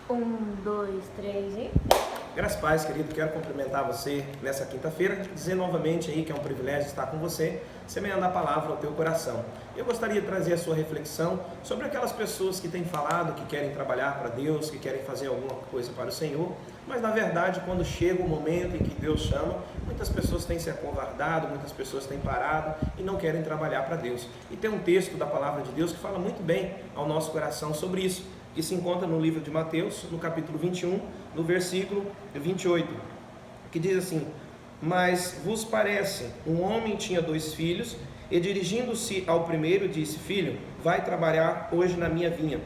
2, 3 e... Graças a Deus, querido, quero cumprimentar você nessa quinta-feira, dizer novamente aí que é um privilégio estar com você, semeando a palavra ao teu coração. Eu gostaria de trazer a sua reflexão sobre aquelas pessoas que têm falado que querem trabalhar para Deus, que querem fazer alguma coisa para o Senhor, mas na verdade quando chega o momento em que Deus chama, muitas pessoas têm se acovardado, muitas pessoas têm parado e não querem trabalhar para Deus. E tem um texto da palavra de Deus que fala muito bem ao nosso coração sobre isso, que se encontra no livro de Mateus, no capítulo 21, no versículo 28, que diz assim: Mas vos parece, um homem tinha 2 filhos, e dirigindo-se ao primeiro, disse: Filho, vai trabalhar hoje na minha vinha.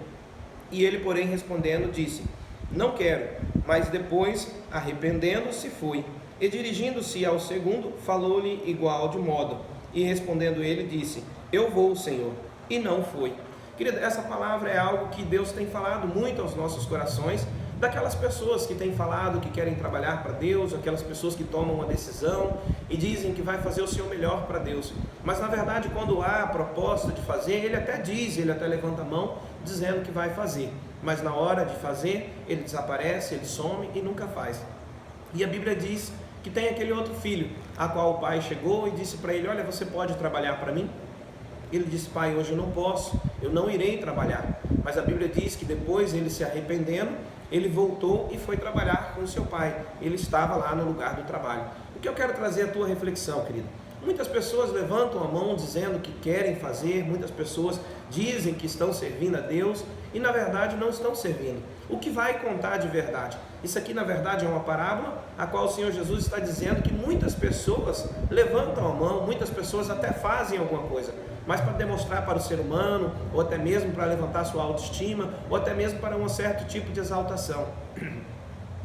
E ele, porém, respondendo, disse: Não quero. Mas depois, arrependendo-se, foi. E dirigindo-se ao segundo, falou-lhe igual de modo. E respondendo ele, disse: Eu vou, Senhor. E não foi. Querida, essa palavra é algo que Deus tem falado muito aos nossos corações, daquelas pessoas que têm falado que querem trabalhar para Deus, aquelas pessoas que tomam uma decisão e dizem que vai fazer o seu melhor para Deus, mas na verdade quando há a proposta de fazer, ele até diz, ele até levanta a mão dizendo que vai fazer, mas na hora de fazer, ele desaparece, ele some e nunca faz. E a Bíblia diz que tem aquele outro filho, a qual o pai chegou e disse para ele: Olha, você pode trabalhar para mim? Ele disse: Pai, hoje eu não posso, eu não irei trabalhar. Mas a Bíblia diz que depois, ele se arrependendo, ele voltou e foi trabalhar com o seu pai. Ele estava lá no lugar do trabalho. O que eu quero trazer à tua reflexão, querido? Muitas pessoas levantam a mão dizendo que querem fazer, muitas pessoas dizem que estão servindo a Deus e na verdade não estão servindo. O que vai contar de verdade? Isso aqui na verdade é uma parábola a qual o Senhor Jesus está dizendo que muitas pessoas levantam a mão, muitas pessoas até fazem alguma coisa, mas para demonstrar para o ser humano, ou até mesmo para levantar sua autoestima, ou até mesmo para um certo tipo de exaltação.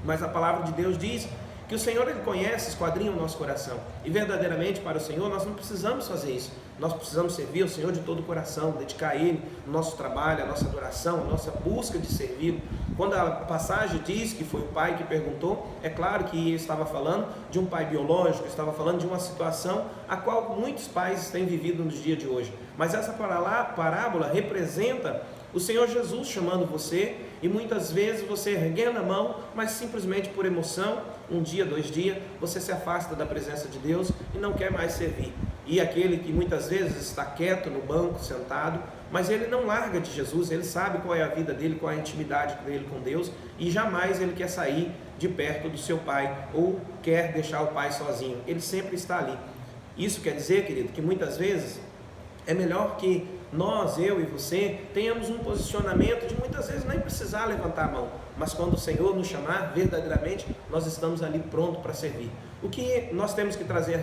Mas a palavra de Deus diz que o Senhor, Ele conhece, esquadrinha o nosso coração, e verdadeiramente para o Senhor nós não precisamos fazer isso. Nós precisamos servir ao Senhor de todo o coração, dedicar a Ele o nosso trabalho, a nossa adoração, a nossa busca de servir. Quando a passagem diz que foi o pai que perguntou, é claro que ele estava falando de um pai biológico, estava falando de uma situação a qual muitos pais têm vivido nos dias de hoje. Mas essa parábola representa o Senhor Jesus chamando você, e muitas vezes você erguendo a mão, mas simplesmente por emoção, um dia, 2 dias, você se afasta da presença de Deus e não quer mais servir. E aquele que muitas vezes está quieto no banco, sentado, mas ele não larga de Jesus, ele sabe qual é a vida dele, qual é a intimidade dele com Deus, e jamais ele quer sair de perto do seu pai, ou quer deixar o pai sozinho, ele sempre está ali. Isso quer dizer, querido, que muitas vezes é melhor que nós, eu e você, tenhamos um posicionamento de muitas vezes nem precisar levantar a mão, mas quando o Senhor nos chamar, verdadeiramente, nós estamos ali prontos para servir. O que nós temos que trazer a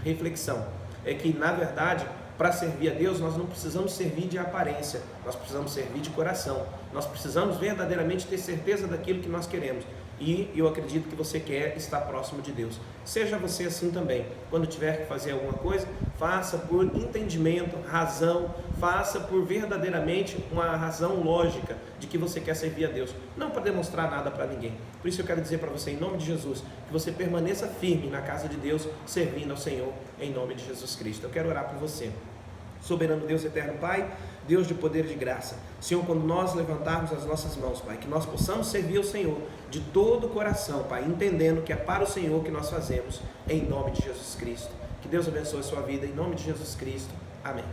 reflexão é que, na verdade, para servir a Deus, nós não precisamos servir de aparência, nós precisamos servir de coração, nós precisamos verdadeiramente ter certeza daquilo que nós queremos. E eu acredito que você quer estar próximo de Deus. Seja você assim também. Quando tiver que fazer alguma coisa, faça por entendimento, razão, faça por verdadeiramente uma razão lógica de que você quer servir a Deus, não para demonstrar nada para ninguém. Por isso eu quero dizer para você, em nome de Jesus, que você permaneça firme na casa de Deus, servindo ao Senhor, em nome de Jesus Cristo. Eu quero orar por você. Soberano Deus, eterno Pai, Deus de poder e de graça, Senhor, quando nós levantarmos as nossas mãos, Pai, que nós possamos servir ao Senhor de todo o coração, Pai, entendendo que é para o Senhor que nós fazemos, em nome de Jesus Cristo. Que Deus abençoe a sua vida, em nome de Jesus Cristo. Amém.